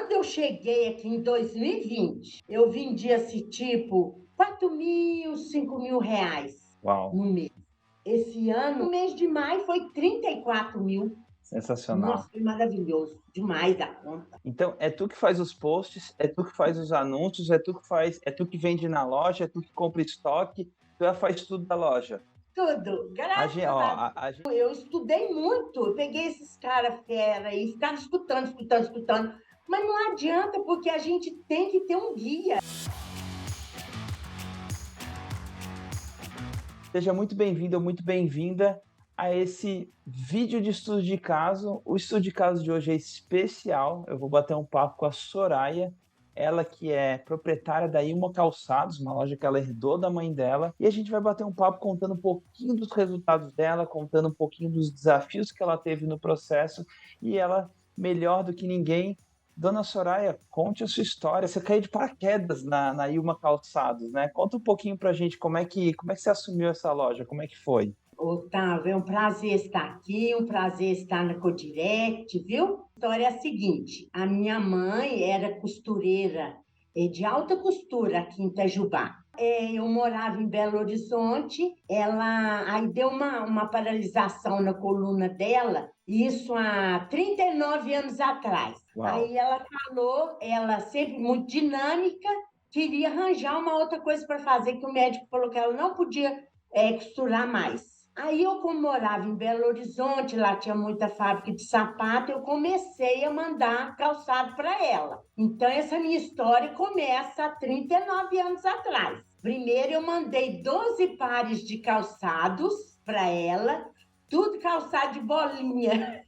quando eu cheguei aqui em 2020, eu vendia tipo 4.000, 5.000 reais Uau, no mês. Esse ano, no mês de maio, foi 34.000. Nossa, sensacional. foi maravilhoso, demais da conta. Então, é tu que faz os posts, é tu que faz os anúncios, é tu que vende na loja, é tu que compra estoque, tu faz tudo da loja. Tudo, graças Ó, a Deus. Eu estudei muito, eu peguei esses caras fera e ficava escutando, escutando, escutando. Mas não adianta, porque a gente tem que ter um guia. seja muito bem-vindo ou muito bem-vinda a esse vídeo de estudo de caso. O estudo de caso de hoje é especial. Eu vou bater um papo com a Soraya, ela que é proprietária da Ilma Calçados, uma loja que ela herdou da mãe dela, e a gente vai bater um papo contando um pouquinho dos resultados dela, contando um pouquinho dos desafios que ela teve no processo, e ela, melhor do que ninguém, Dona Soraya, conte a sua história. Você caiu de paraquedas na Ilma Calçados, né? Conta um pouquinho pra gente como é que você assumiu essa loja, como é que foi? Otávio, é um prazer estar aqui, um prazer estar na Codirect, viu? A história é a seguinte: a minha mãe era costureira de alta costura aqui em Itajubá. Eu morava em Belo Horizonte, ela aí deu uma paralisação na coluna dela, isso há 39 anos atrás. Uau, Aí ela falou, ela sempre muito dinâmica, queria arranjar uma outra coisa para fazer, que o médico falou que ela não podia costurar mais. Aí eu, como morava em Belo Horizonte, lá tinha muita fábrica de sapato, eu comecei a mandar calçado para ela. Então, essa minha história começa há 39 anos atrás. Primeiro, eu mandei 12 pares de calçados para ela, tudo calçado de bolinha,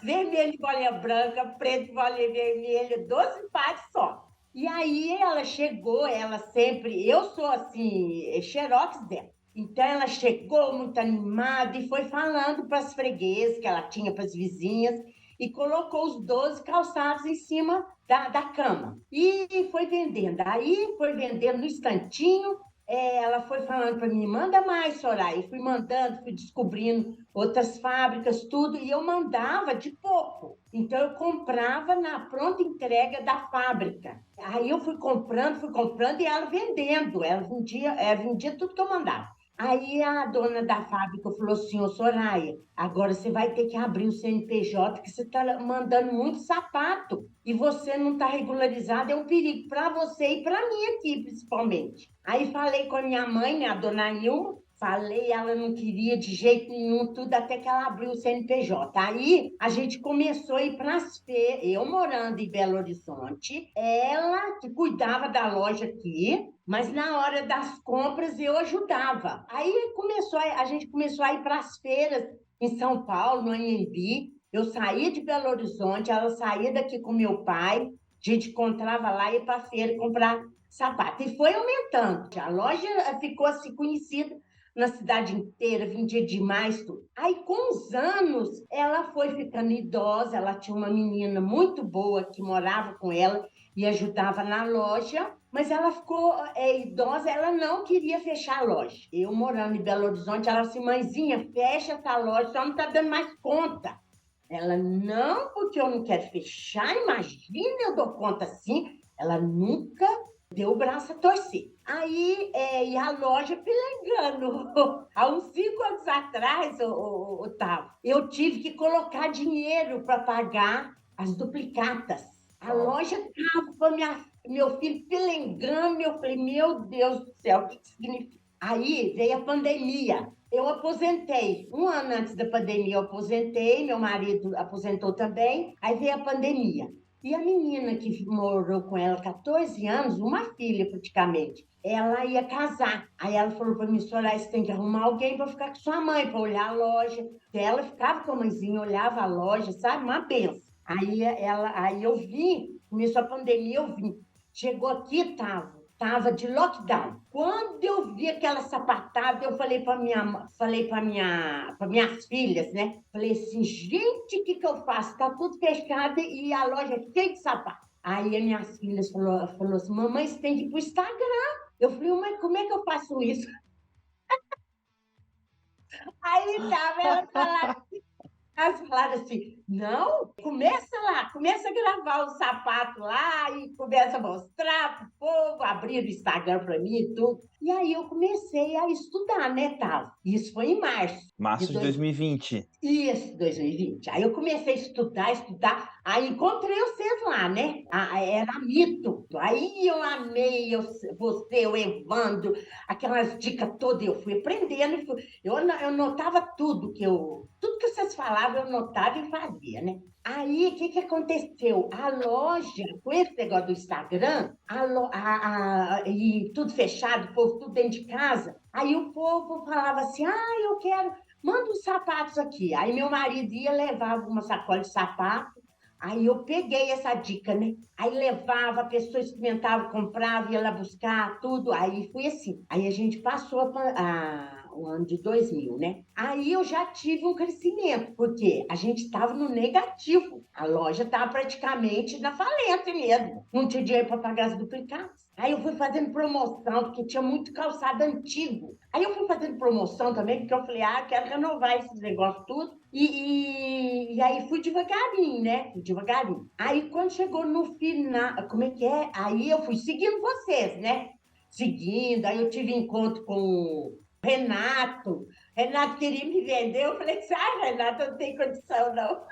vermelho de bolinha branca, preto de bolinha vermelha, 12 pares só. E aí ela chegou, ela sempre, eu sou assim, xerox dela. Então ela chegou muito animada e foi falando para as freguesas que ela tinha, para as vizinhas, e colocou os 12 calçados em cima da cama. E foi vendendo. Aí foi vendendo no instantinho. Ela foi falando para mim, manda mais, Soraya. E fui mandando, fui descobrindo outras fábricas, tudo, e eu mandava de pouco. Então eu comprava na pronta entrega da fábrica. Aí eu fui comprando e ela vendendo. Ela vendia tudo que eu mandava. Aí a dona da fábrica falou assim, ô Soraya, agora você vai ter que abrir o CNPJ, que você está mandando muito sapato e você não está regularizado, é um perigo para você e para mim aqui, principalmente. Aí falei com a minha mãe, né, a dona Nilma, falei, ela não queria de jeito nenhum, tudo até que ela abriu o CNPJ. Aí a gente começou a ir para as feiras, eu morando em Belo Horizonte, ela que cuidava da loja aqui, mas na hora das compras eu ajudava. Aí a gente começou a ir para as feiras em São Paulo, no Anhembi. Eu saía de Belo Horizonte, ela saía daqui com meu pai, a gente encontrava lá e ia para a feira comprar sapato. E foi aumentando. A loja ficou assim conhecida na cidade inteira, vendia demais tudo. Aí, com os anos, ela foi ficando idosa, ela tinha uma menina muito boa que morava com ela e ajudava na loja, mas ela ficou idosa, ela não queria fechar a loja. Eu, morando em Belo Horizonte, ela disse, mãezinha, fecha essa loja, só não está dando mais conta. Ela, não, porque eu não quero fechar, imagina, eu dou conta assim. Ela nunca deu o braço a torcer. Aí, e a loja pelengando. Há uns 5 anos atrás, Otávio, eu tive que colocar dinheiro para pagar as duplicatas. A uau. loja estava para meu filho pelengando. Eu falei, meu Deus do céu, o que significa? Aí veio a pandemia. Eu aposentei. Um ano antes da pandemia, eu aposentei. Meu marido aposentou também. Aí veio a pandemia. E a menina que morou com ela 14 anos, uma filha praticamente, ela ia casar. Aí ela falou para mim, Soraya, você tem que arrumar alguém para ficar com sua mãe, para olhar a loja. Ela ficava com a mãezinha, olhava a loja, sabe? Uma benção. Aí eu vim, começou a pandemia, eu vim. Chegou aqui, tava de lockdown. Quando eu vi aquela sapatada, eu falei para minhas filhas, né? Falei assim, gente, o que que eu faço? Tá tudo fechado e a loja é cheia de sapato. Aí as minhas filhas falou assim, mamãe, você tem que ir pro Instagram. Eu falei, mas como é que eu faço isso? Aí tava, ela falava Elas falaram assim, não, começa a gravar o sapato lá e começa a mostrar pro povo, abrir o Instagram para mim e tudo. E aí eu comecei a estudar, né, tal. Isso foi em março de Março de 2020. Isso, 2020. Aí eu comecei a estudar, aí encontrei vocês lá, né? Era mito. Aí eu amei você, o Evandro, aquelas dicas todas, eu fui aprendendo, eu notava tudo que vocês falavam, eu notava e fazia, né? Aí, o que que aconteceu? A loja, com esse negócio do Instagram, e tudo fechado, o povo tudo dentro de casa, aí o povo falava assim, eu quero manda uns sapatos aqui. Aí meu marido ia, levava uma sacola de sapato. Aí eu peguei essa dica, né? Aí levava, a pessoa experimentava, comprava, ia lá buscar tudo. Aí fui assim. Aí a gente passou o ano de 2000, né? Aí eu já tive um crescimento, porque a gente estava no negativo. A loja estava praticamente na falência mesmo. Não tinha dinheiro para pagar as duplicadas. Aí eu fui fazendo promoção, porque tinha muito calçado antigo. Aí eu fui fazendo promoção também, porque eu falei, quero renovar esses negócios tudo. E aí fui devagarinho, né? Fui devagarinho. Aí quando chegou no final, como é que é? Aí eu fui seguindo vocês, né? Seguindo, aí eu tive encontro com o Renato. Renato queria me vender, eu falei assim, Renato, eu não tenho condição, não.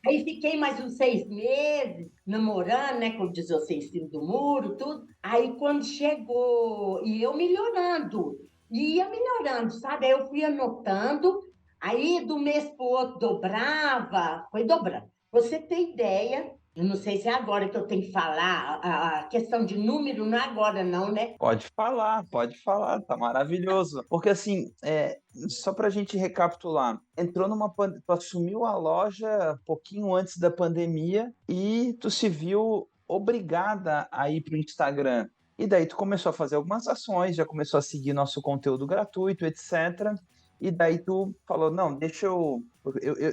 Aí fiquei mais uns 6 meses namorando, né? Como diz você, em cima do muro, tudo. Aí quando chegou, e eu melhorando, ia melhorando, sabe? Aí eu fui anotando, aí do mês para o outro dobrava, foi dobrando. Você tem ideia, eu não sei se é agora que eu tenho que falar, a questão de número não é agora não, né? Pode falar, tá maravilhoso. Porque assim, só para a gente recapitular, tu assumiu a loja pouquinho antes da pandemia e tu se viu obrigada a ir para o Instagram. E daí tu começou a fazer algumas ações, já começou a seguir nosso conteúdo gratuito, etc. E daí tu falou, não, deixa eu...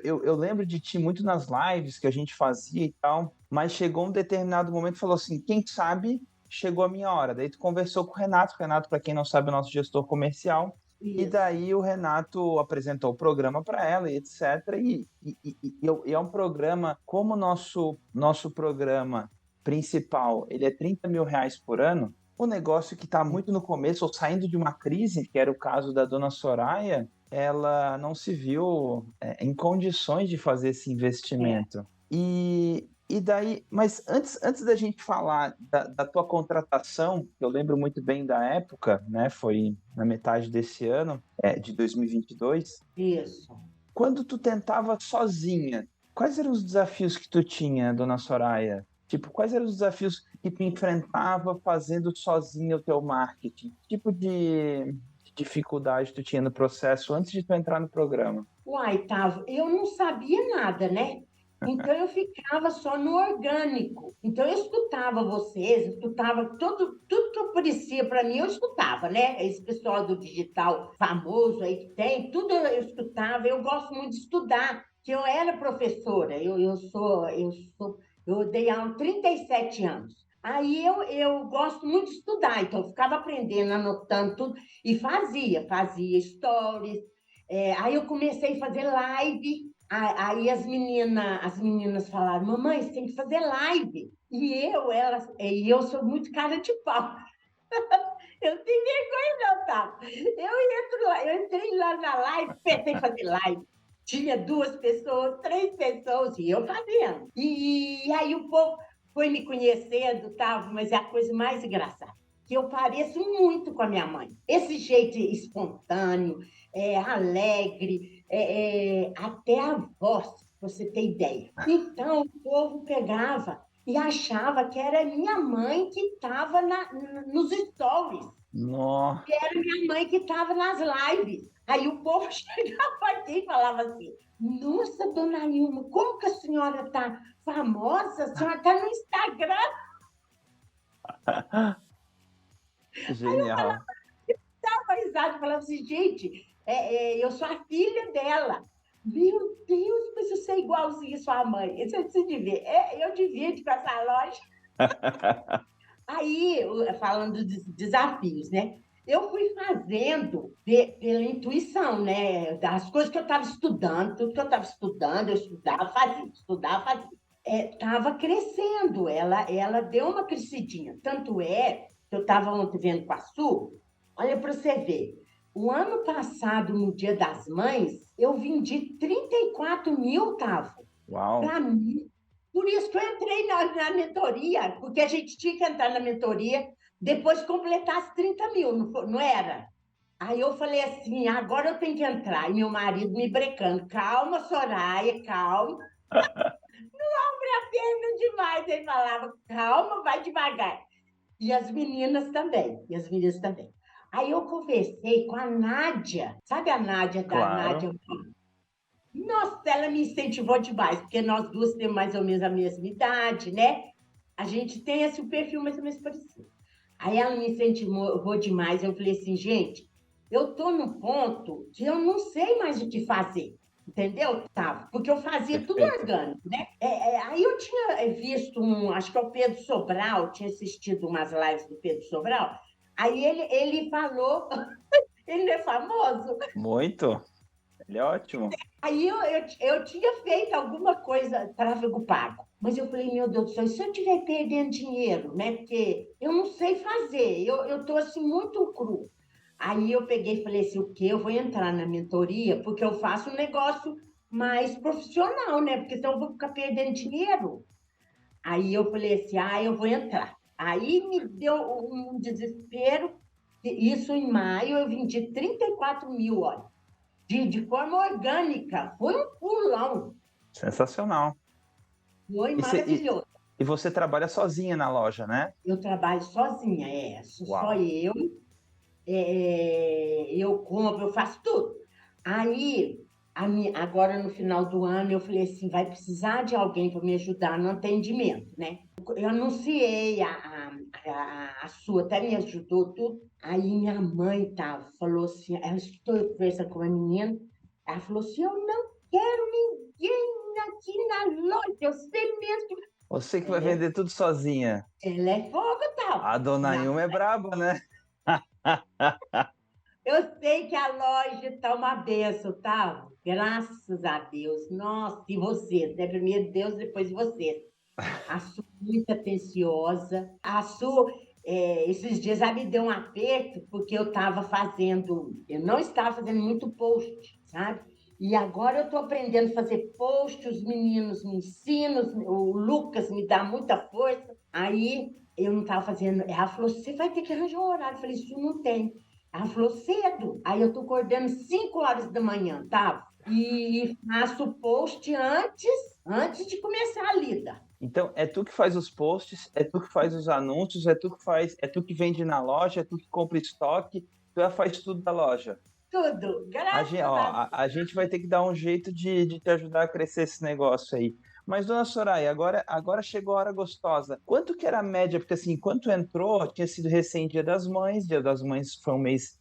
Eu lembro de ti muito nas lives que a gente fazia e tal, mas chegou um determinado momento e falou assim, quem sabe chegou a minha hora. Daí tu conversou com o Renato, para quem não sabe, é o nosso gestor comercial, e Isso. daí o Renato apresentou o programa para ela, e etc. E é um programa, como o nosso programa principal, ele é R$ 30.000 por ano, o negócio que está muito no começo, ou saindo de uma crise, que era o caso da dona Soraya, ela não se viu em condições de fazer esse É. investimento. E daí, mas antes da gente falar da tua contratação, que eu lembro muito bem da época, né? Foi na metade desse ano, de 2022. Isso. Quando tu tentava sozinha, quais eram os desafios que tu tinha, dona Soraya? Tipo, quais eram os desafios que tu enfrentava fazendo sozinha o teu marketing? Que tipo de dificuldade tu tinha no processo antes de tu entrar no programa? Uai, Tavo, eu não sabia nada, né? Então eu ficava só no orgânico. Então eu escutava vocês, escutava tudo que aparecia para mim, eu escutava, né? Esse pessoal do digital famoso aí que tem, tudo eu escutava. Eu gosto muito de estudar, que eu era professora, eu dei aula há 37 anos. Aí eu gosto muito de estudar, então eu ficava aprendendo, anotando tudo e fazia stories. Aí eu comecei a fazer live. Aí as meninas falaram, mamãe, você tem que fazer live. E eu sou muito cara de pau. Eu não tenho vergonha, não, tá? Eu entrei lá na live, pensei em fazer live. Tinha 2 pessoas, 3 pessoas, e eu fazendo. E aí o povo foi me conhecendo, tá? Mas é a coisa mais engraçada, que eu pareço muito com a minha mãe. Esse jeito espontâneo, alegre, até a voz, pra você ter ideia. Então, o povo pegava e achava que era minha mãe que estava nos stories, Nossa, que era minha mãe que estava nas lives. Aí o povo chegava aqui e falava assim, nossa, dona Ilma, como que a senhora está famosa? A senhora está no Instagram. genial. Dava risada, falava assim, gente, eu sou a filha dela. Meu Deus, mas eu sou igualzinha a sua mãe. Você devia. Eu divide com essa loja. Aí, falando dos desafios, né? eu fui fazendo pela intuição, né? Das coisas que eu estava estudando, tudo que eu estava estudando, eu estudava, fazia. Estava crescendo, ela deu uma crescidinha. Tanto é que eu estava ontem vendo com a Su, olha para você ver. O ano passado, no Dia das Mães, eu vendi 34 mil, Tavo. Uau! Para mim. Por isso que eu entrei na mentoria, porque a gente tinha que entrar na mentoria depois que completasse 30 mil, não era? Aí eu falei assim, agora eu tenho que entrar. E meu marido me brecando, calma, Soraya, calma. Pena demais, ele falava, calma, vai devagar. E as meninas também. Aí eu conversei com a Nádia, sabe a Nádia da Claro. Nádia? Nossa, ela me incentivou demais, porque nós duas temos mais ou menos a mesma idade, né? A gente tem esse perfil mais ou menos parecido. Aí ela me incentivou demais. Eu falei assim, gente, eu tô no ponto que eu não sei mais o que fazer. Entendeu, Gustavo? Porque eu fazia tudo Perfeito. orgânico, né? Aí eu tinha visto acho que é o Pedro Sobral, tinha assistido umas lives do Pedro Sobral. Aí ele falou, ele é famoso. Muito. Ele é ótimo. Aí eu tinha feito alguma coisa, tráfego pago. Mas eu falei, meu Deus do céu, e se eu estiver perdendo dinheiro, né? Porque eu não sei fazer, eu estou assim muito cru. Aí eu peguei e falei assim, o quê? Eu vou entrar na mentoria, porque eu faço um negócio mais profissional, né? Porque senão eu vou ficar perdendo dinheiro. Aí eu falei assim, eu vou entrar. Aí me deu um desespero. Isso em maio, eu vendi 34 mil, olha, de forma orgânica. Foi um pulão. Sensacional. Foi E, maravilhoso. e você trabalha sozinha na loja, né? Eu trabalho sozinha, só Uau. eu compro, eu faço tudo. Aí, agora no final do ano, eu falei assim, vai precisar de alguém para me ajudar no atendimento, né? Eu anunciei, a sua até me ajudou tudo. Aí minha mãe falou assim, ela escutou eu conversando com a menina, ela falou assim, eu não quero ninguém aqui na loja, eu sei mesmo que... Você que vai Ela é, vender tudo sozinha. ela é fogo, A dona Ilma é braba, né? Eu sei que a loja está uma benção, tá? Graças a Deus. Nossa, e vocês, né? Primeiro Deus, depois vocês. A Su muito atenciosa. A Su, esses dias, ela me deu um aperto, porque eu não estava fazendo muito post, sabe? E agora eu estou aprendendo a fazer post, os meninos me ensinam, o Lucas me dá muita força. Aí eu não estava fazendo. Ela falou: você vai ter que arranjar um horário. Eu falei: isso não tem. Ela falou: cedo. Aí eu estou acordando 5 horas da manhã, tá? E faço post antes de começar a lida. Então, é tu que faz os posts, é tu que faz os anúncios, é tu que vende na loja, é tu que compra estoque, tu já faz tudo da loja. Tudo, A graças gente, ó, a Deus. a gente vai ter que dar um jeito de te ajudar a crescer esse negócio aí. Mas, dona Soraya, agora chegou a hora gostosa. Quanto que era a média? Porque, assim, quando entrou, tinha sido recém Dia das Mães. Dia das Mães foi um mês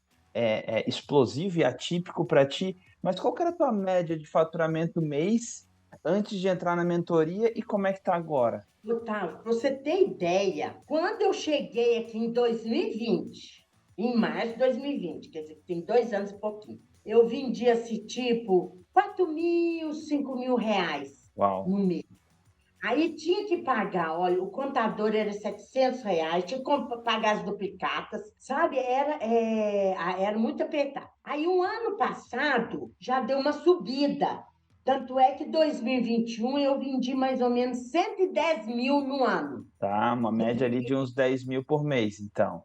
explosivo e atípico para ti. Mas qual que era a tua média de faturamento mês antes de entrar na mentoria e como é que tá agora? Otávio, para você ter ideia, quando eu cheguei aqui em 2020, em março de 2020, quer dizer, tem 2 anos e pouquinho, eu vendia esse tipo 4 mil, 5 mil reais Uau, no mês. Aí tinha que pagar, olha, o contador era R$ 700, tinha que pagar as duplicatas, sabe? Era muito apertado. Aí, o ano passado, já deu uma subida. Tanto é que 2021 eu vendi mais ou menos 110 mil no ano. tá, uma média ali de uns 10 mil por mês, então,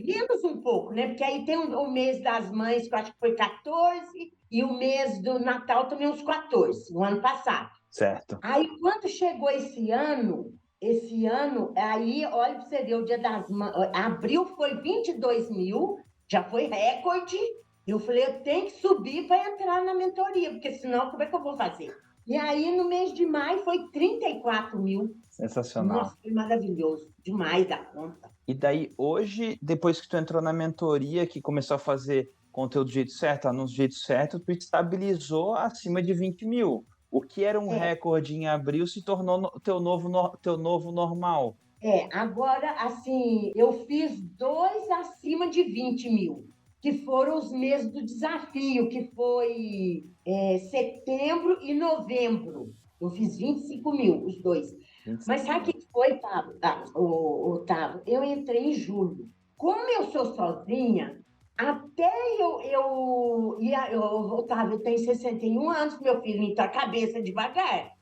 Menos um pouco, né? Porque aí tem o mês das mães, que eu acho que foi 14, e o mês do Natal também uns 14, no ano passado. certo? Aí, quando chegou esse ano, aí, olha para você ver, o Dia das Mães, abril foi 22 mil, já foi recorde. Eu falei, eu tenho que subir para entrar na mentoria, porque senão, como é que eu vou fazer? E aí, no mês de maio, foi 34 mil. Sensacional. Nossa, foi maravilhoso, demais da conta. E daí, hoje, depois que tu entrou na mentoria, que começou a fazer conteúdo do jeito certo, anúncio do jeito certo, tu estabilizou acima de 20 mil. O que era um É, recorde em abril se tornou teu novo normal. Agora, assim, eu fiz 2 acima de 20 mil, que foram os meses do desafio, que foi setembro e novembro. Eu fiz 25 mil, os dois. Mas sabe o que foi, Pablo? Otávio? Eu entrei em julho. Como eu sou sozinha, até Otávio, eu tenho 61 anos, meu filho, então a cabeça devagar.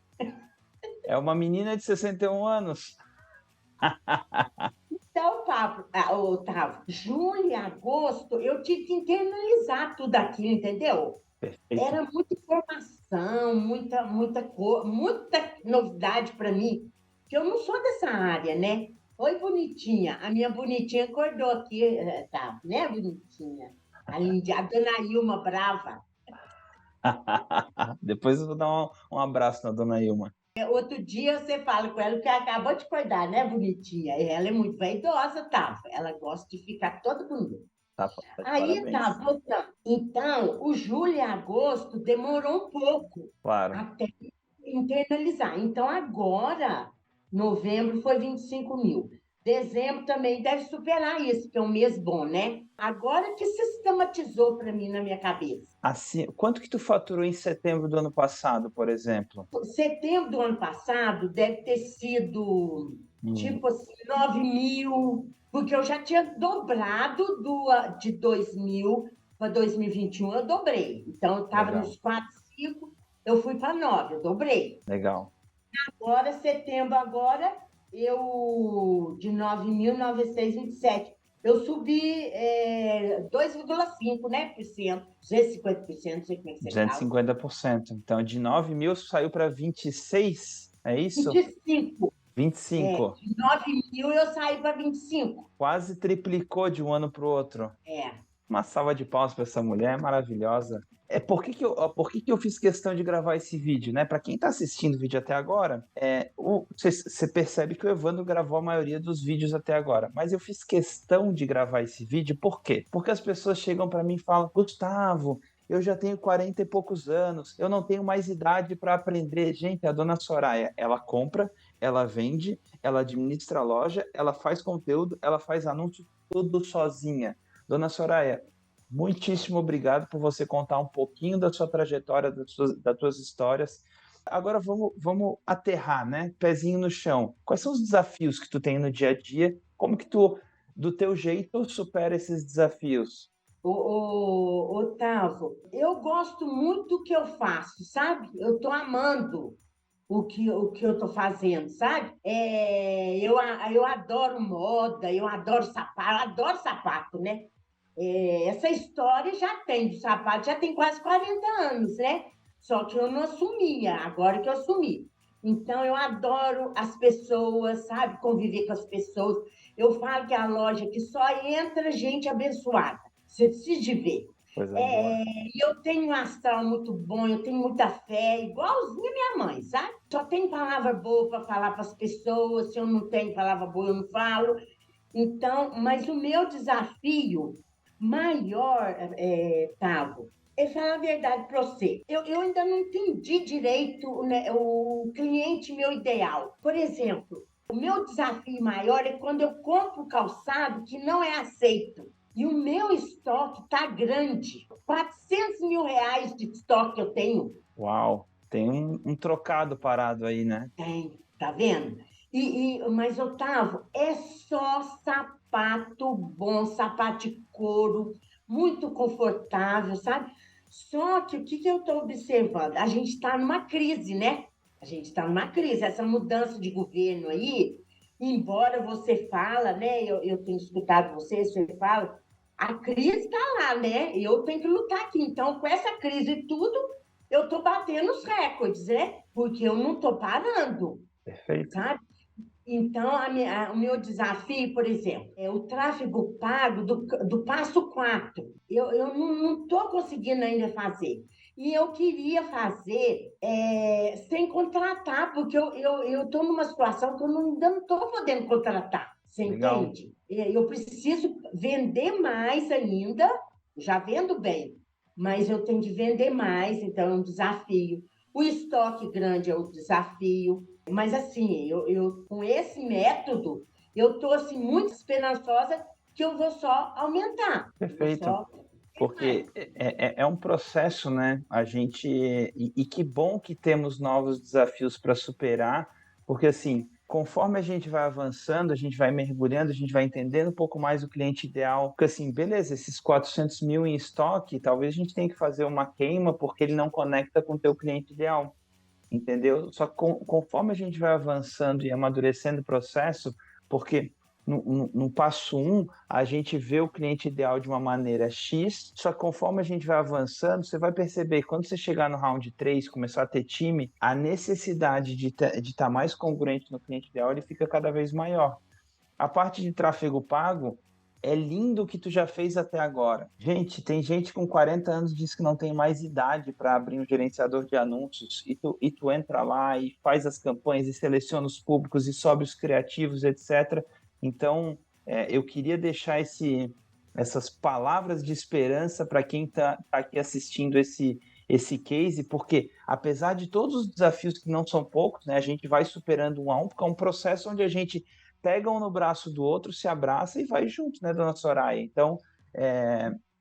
É uma menina de 61 anos. Então, Otávio, julho e agosto, eu tive que internalizar tudo aquilo, entendeu? Perfeito. Era muita informação, muita novidade para mim, que eu não sou dessa área, né? Oi, bonitinha. A minha bonitinha acordou aqui, tá, né, bonitinha? A dona Ilma brava. Depois eu vou dar um abraço na dona Ilma. Outro dia você fala com ela que ela acabou de acordar, né, bonitinha? E ela é muito vaidosa, tá? Ela gosta de ficar toda bonita. Tá de Aí tá, parabéns. voltando. Então, o julho e agosto demorou um pouco Claro. até internalizar. Então, agora, novembro foi 25 mil. Dezembro também deve superar isso, que é um mês bom, né? Agora que sistematizou para mim na minha cabeça. Assim, quanto que tu faturou em setembro do ano passado, por exemplo? Setembro do ano passado deve ter sido, Hum, tipo assim, 9 mil, porque eu já tinha dobrado de 2000 para 2021, eu dobrei. Então, eu estava legal, nos 4, 5, eu fui para 9, eu dobrei. legal. Agora, setembro, de 9.927, eu subi 2,5%, né, por cento, 250%, não sei como é que você fala. 250%. Então, de 9 mil saiu para 26, é isso? 25. 25. De 9 mil eu saí para 25. Quase triplicou de um ano para o outro. É. Uma salva de palmas para essa mulher maravilhosa. Por que que eu fiz questão de gravar esse vídeo, né? Para quem está assistindo o vídeo até agora, você percebe que o Evandro gravou a maioria dos vídeos até agora. Mas eu fiz questão de gravar esse vídeo, por quê? Porque as pessoas chegam para mim e falam: Gustavo, eu já tenho 40 e poucos anos, eu não tenho mais idade para aprender. Gente, a dona Soraya, ela compra, ela vende, ela administra a loja, ela faz conteúdo, ela faz anúncio, tudo sozinha. Dona Soraya, muitíssimo obrigado por você contar um pouquinho da sua trajetória, das suas histórias. Agora vamos aterrar, né? Pezinho no chão. Quais são os desafios que tu tem no dia a dia? Como que tu, do teu jeito, supera esses desafios? Otávio, eu gosto muito do que eu faço, sabe? Eu estou amando o que eu estou fazendo, sabe? Eu adoro moda, eu adoro sapato, né? Essa história já tem do sapato, já tem quase 40 anos, né? Só que eu não assumia, agora que eu assumi. Então, eu adoro as pessoas, sabe? Conviver com as pessoas. Eu falo que é a loja que só entra gente abençoada. Você precisa de ver. Coisa boa. E eu tenho um astral muito bom, eu tenho muita fé, igualzinha minha mãe, sabe? Só tem palavra boa para falar para as pessoas. Se eu não tenho palavra boa, eu não falo. Então, mas o meu desafio maior, Tavo, é falar a verdade para você. Eu ainda não entendi direito, né, o cliente meu ideal. Por exemplo, o meu desafio maior é quando eu compro calçado que não é aceito. E o meu estoque está grande. 400 mil reais de estoque eu tenho. Uau, tem um trocado parado aí, né? Tem, tá vendo? Mas, Otávio, é só sapato bom, sapato de couro, muito confortável, sabe? Só que o que eu estou observando? A gente está numa crise, né? A gente está numa crise. Essa mudança de governo aí, embora você fala, né? Eu tenho escutado você fala, a crise está lá, né? Eu tenho que lutar aqui. Então, com essa crise e tudo, eu estou batendo os recordes, né? Porque eu não estou parando, Perfeito. sabe? Então, o meu desafio, por exemplo, é o tráfego pago do passo 4. Eu não estou conseguindo ainda fazer. E eu queria fazer sem contratar, porque eu estou numa situação que ainda não estou podendo contratar. Você Legal. entende? Eu preciso vender mais ainda, já vendo bem, mas eu tenho de vender mais, então é um desafio. O estoque grande é o desafio. Mas assim, com esse método, eu estou assim, muito esperançosa que eu vou só aumentar. Perfeito. Porque é um processo, né? A gente e que bom que temos novos desafios para superar, porque assim, conforme a gente vai avançando, a gente vai mergulhando, a gente vai entendendo um pouco mais o cliente ideal. Porque assim, beleza, esses 400 mil em estoque, talvez a gente tenha que fazer uma queima porque ele não conecta com o teu cliente ideal, entendeu? Só que conforme a gente vai avançando e amadurecendo o processo, porque no passo um, a gente vê o cliente ideal de uma maneira X, só que conforme a gente vai avançando, você vai perceber que quando você chegar no round 3, começar a ter time, a necessidade de estar mais congruente no cliente ideal, ele fica cada vez maior. A parte de tráfego pago, é lindo o que tu já fez até agora. Gente, tem gente com 40 anos que diz que não tem mais idade para abrir um gerenciador de anúncios e tu entra lá e faz as campanhas e seleciona os públicos e sobe os criativos, etc. Então, eu queria deixar essas palavras de esperança para quem está aqui assistindo esse case, porque apesar de todos os desafios que não são poucos, né, a gente vai superando um a um, porque é um processo onde a gente pega um no braço do outro, se abraça e vai junto, né, dona Soraya? Então,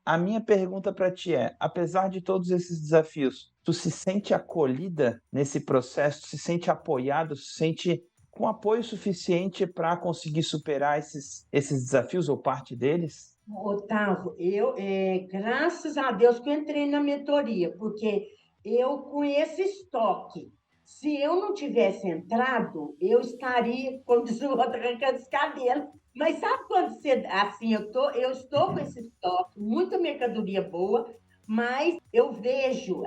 a minha pergunta para ti é, apesar de todos esses desafios, tu se sente acolhida nesse processo, tu se sente apoiado, se sente com apoio suficiente para conseguir superar esses desafios ou parte deles? Otávio, graças a Deus que eu entrei na mentoria, porque eu com esse estoque, se eu não tivesse entrado, eu estaria, como diz o outro, arrancando os cabelos. Mas sabe quando você, assim, eu estou com esse estoque, muita mercadoria boa, mas eu vejo,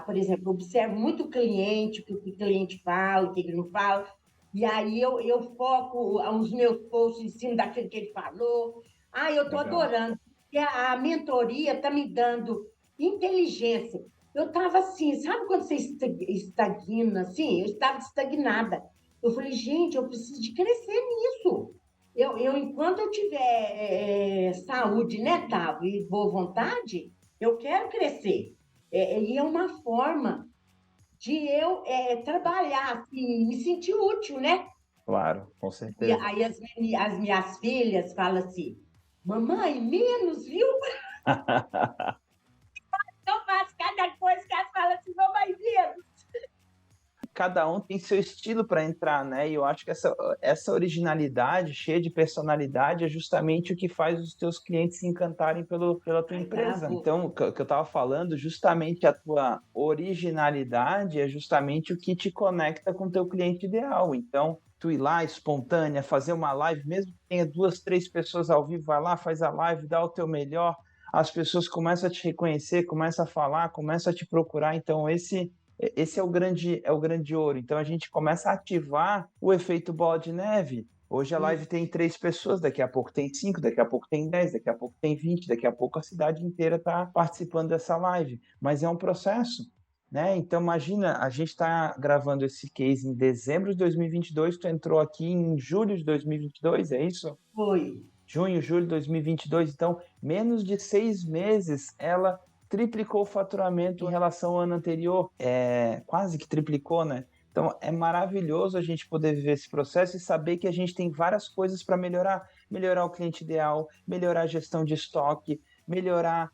por exemplo, observo muito o cliente, o que o cliente fala, o que ele não fala, e aí eu foco os meus posts em cima daquilo que ele falou. Eu estou Legal. adorando. E a mentoria está me dando inteligência. Eu estava assim, sabe quando você estagna assim? Eu estava estagnada. Eu falei, gente, eu preciso de crescer nisso. Enquanto eu tiver saúde, né, Tavo, e boa vontade, eu quero crescer. E é uma forma de eu trabalhar, assim, me sentir útil, né? Claro, com E certeza. aí as minhas filhas falam assim, mamãe, menos, viu? Eu faço cada coisa que elas falam assim, mamãe, menos. Cada um tem seu estilo para entrar, né? E eu acho que essa originalidade, cheia de personalidade, é justamente o que faz os teus clientes se encantarem pela tua empresa. Bravo. Então, o que eu estava falando, justamente a tua originalidade é justamente o que te conecta com o teu cliente ideal. Então, tu ir lá espontânea, fazer uma live, mesmo que tenha 2, 3 pessoas ao vivo, vai lá, faz a live, dá o teu melhor, as pessoas começam a te reconhecer, começam a falar, começam a te procurar. Então, esse é o grande ouro. Então a gente começa a ativar o efeito bola de neve. Hoje a live Isso. tem 3 pessoas, daqui a pouco tem 5, daqui a pouco tem 10, daqui a pouco tem 20, daqui a pouco a cidade inteira está participando dessa live. Mas é um processo, né? Então imagina, a gente está gravando esse case em dezembro de 2022, tu entrou aqui em julho de 2022, é isso? Foi. Junho, julho de 2022, então menos de 6 meses ela triplicou o faturamento em relação ao ano anterior, quase que triplicou, né? Então é maravilhoso a gente poder viver esse processo e saber que a gente tem várias coisas para melhorar o cliente ideal, melhorar a gestão de estoque, melhorar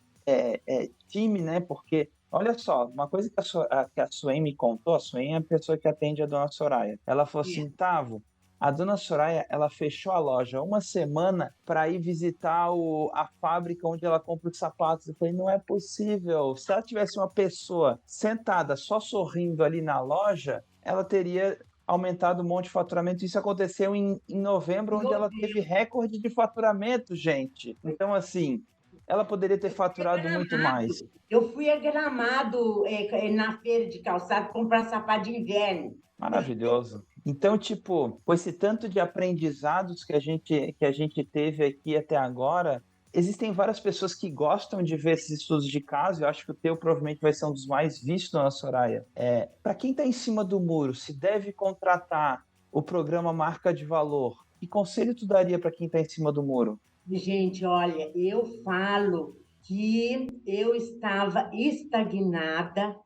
time, né? Porque olha só, uma coisa que a Suene me contou, a Suene é a pessoa que atende a dona Soraya. Ela falou assim, Tavo, a dona Soraya, ela fechou a loja uma semana para ir visitar a fábrica onde ela compra os sapatos. Eu falei, não é possível. Se ela tivesse uma pessoa sentada só sorrindo ali na loja, ela teria aumentado um monte de faturamento. Isso aconteceu em novembro, onde Meu ela teve Deus. recorde de faturamento, gente. Então, assim, ela poderia ter Eu fui a faturado muito mais. Gramado. Eu fui a Gramado na feira de calçado comprar sapato de inverno. Maravilhoso. Então, tipo, com esse tanto de aprendizados que a gente teve aqui até agora, existem várias pessoas que gostam de ver esses estudos de caso. Eu acho que o teu provavelmente vai ser um dos mais vistos, dona Soraya. Para quem está em cima do muro, se deve contratar o programa Marca de Valor, que conselho tu daria para quem está em cima do muro? Gente, olha, eu falo que eu estava estagnada.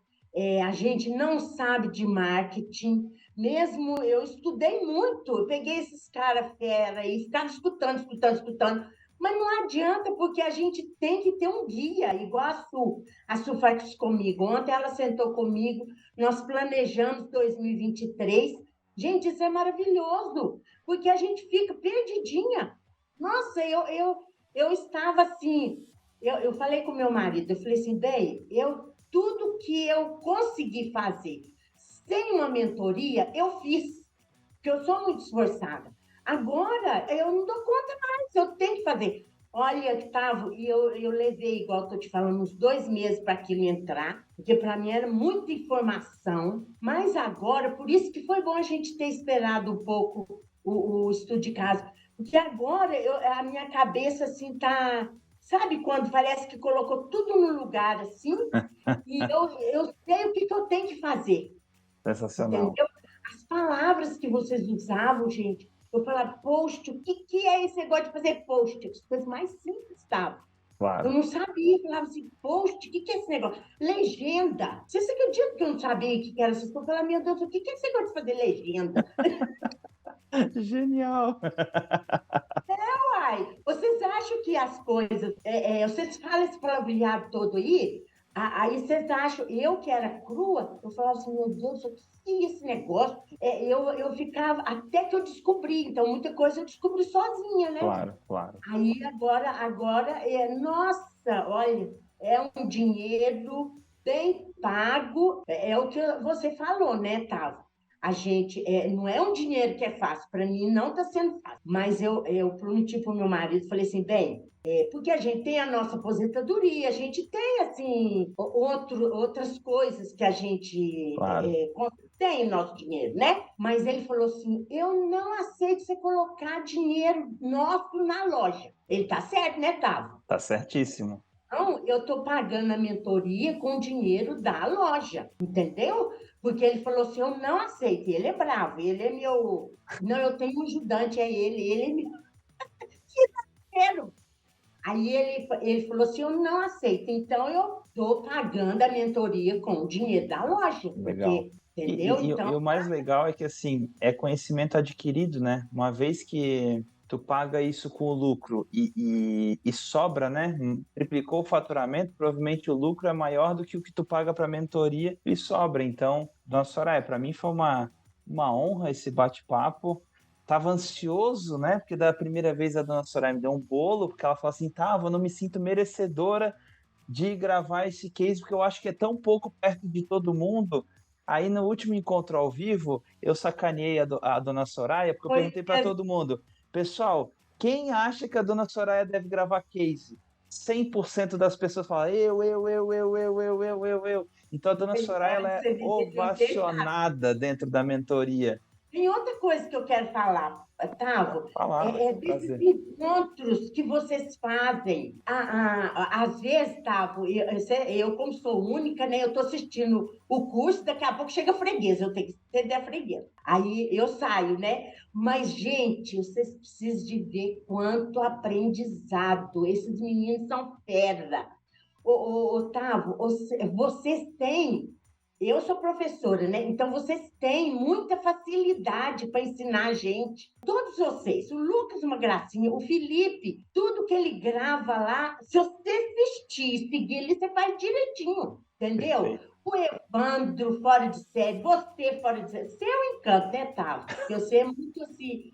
A gente não sabe de marketing, mesmo eu estudei muito, eu peguei esses caras fera e ficava escutando, escutando, escutando. Mas não adianta, porque a gente tem que ter um guia, igual a Su. A Su faz isso comigo. Ontem ela sentou comigo, nós planejamos 2023. Gente, isso é maravilhoso, porque a gente fica perdidinha. Nossa, eu estava assim, eu falei com meu marido, eu falei assim, bem, tudo que eu consegui fazer sem uma mentoria, eu fiz, porque eu sou muito esforçada. Agora, eu não dou conta mais, eu tenho que fazer. Olha, Gustavo, e eu levei, igual estou te falando, uns 2 meses para aquilo entrar, porque para mim era muita informação, mas agora, por isso que foi bom a gente ter esperado um pouco o estudo de caso, porque agora a minha cabeça assim tá, sabe quando parece que colocou tudo no lugar assim, e eu sei o que eu tenho que fazer, Sensacional. entendeu? As palavras que vocês usavam, gente, eu falava, post, o que é esse negócio de fazer post? As coisas mais simples estavam. Eu Claro. não sabia, eu falava assim, post, o que é esse negócio? Legenda. Vocês acreditam que eu não sabia o que era essas coisas? Eu falava, meu Deus, o que é esse negócio de fazer legenda? Genial. Uai, vocês acham que as coisas. Vocês falam esse palavreado todo aí, aí vocês acham. Eu que era crua, eu falava assim, meu Deus, o que é esse negócio? Eu ficava. Até que eu descobri, então muita coisa eu descobri sozinha, né? Claro, claro. Aí agora nossa, olha, é um dinheiro bem pago, é o que você falou, né, Tava? A gente, não é um dinheiro que é fácil, para mim não está sendo fácil, mas eu prometi para o meu marido, falei assim, bem, porque a gente tem a nossa aposentadoria, a gente tem, assim, outras coisas que a gente Claro. tem o nosso dinheiro, né? Mas ele falou assim: eu não aceito você colocar dinheiro nosso na loja. Ele tá certo, né, Tavo? Tá certíssimo. Então, eu estou pagando a mentoria com o dinheiro da loja, entendeu? Porque ele falou assim: eu não aceito. Ele é bravo, ele é meu. Não, eu tenho um ajudante, ele é meu parceiro. Aí ele falou assim: eu não aceito. Então, eu estou pagando a mentoria com o dinheiro da loja, Legal. porque, entendeu? E Então, o mais legal é que, assim, é conhecimento adquirido, né? Uma vez que tu paga isso com o lucro e sobra, né? Triplicou o faturamento, provavelmente o lucro é maior do que o que tu paga para mentoria e sobra. Então, nossa, Soraya, para mim foi uma honra esse bate-papo. Tava ansioso, né? Porque da primeira vez a dona Soraya me deu um bolo, porque ela falou assim, tá, eu não me sinto merecedora de gravar esse case, porque eu acho que é tão pouco perto de todo mundo. Aí no último encontro ao vivo, eu sacaneei a dona Soraya, porque eu foi perguntei para todo mundo, pessoal, quem acha que a dona Soraya deve gravar case? 100% das pessoas falam, eu. Então a dona Soraya ela é você deveriam ter. ovacionada dentro da mentoria. Tem outra coisa que eu quero falar, Pode Tavo, falar, desses prazer. encontros que vocês fazem. Às vezes, Tavo, eu, como sou única, né, eu estou assistindo o curso, daqui a pouco chega a freguesa, eu tenho que entender a freguesa. Aí eu saio, né? Mas, gente, vocês precisam de ver quanto aprendizado. Esses meninos são fera. Otávio, vocês têm. Eu sou professora, né? Então vocês têm muita facilidade para ensinar a gente. Todos vocês, o Lucas, uma gracinha, o Felipe, tudo que ele grava lá, se você assistir e seguir ele, você faz direitinho, entendeu? Perfeito. O Evandro, fora de série, você fora de série, seu encanto, né, Tavo? Você é muito assim,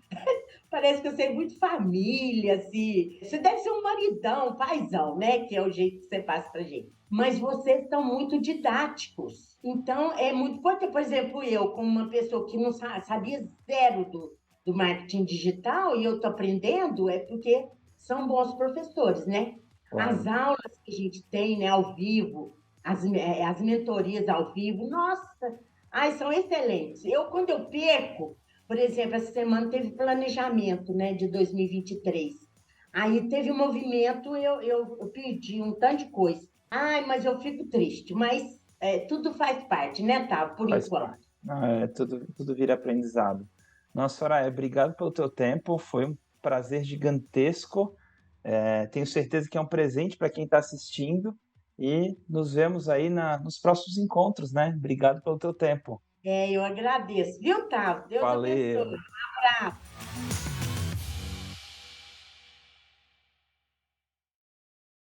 parece que você é muito família, assim. Você deve ser um maridão, um paizão, né? Que é o jeito que você passa pra gente. Mas vocês são muito didáticos. Então, é muito importante. Por exemplo, eu, como uma pessoa que não sabia zero do marketing digital, e eu estou aprendendo, é porque são bons professores, né? As Claro. aulas que a gente tem, né, ao vivo, as mentorias ao vivo, nossa, ai, são excelentes. Quando eu perco, por exemplo, essa semana teve planejamento, né, de 2023. Aí teve um movimento, eu pedi um tanto de coisa. Ai, mas eu fico triste. Mas tudo faz parte, né, Tá? Por Faz enquanto. parte. Tudo vira aprendizado. Nossa, Soraya, obrigado pelo teu tempo. Foi um prazer gigantesco. Tenho certeza que é um presente para quem está assistindo. E nos vemos aí nos próximos encontros, né? Obrigado pelo teu tempo. Eu agradeço, viu, Thales? Deus abençoe. Valeu. Um abraço.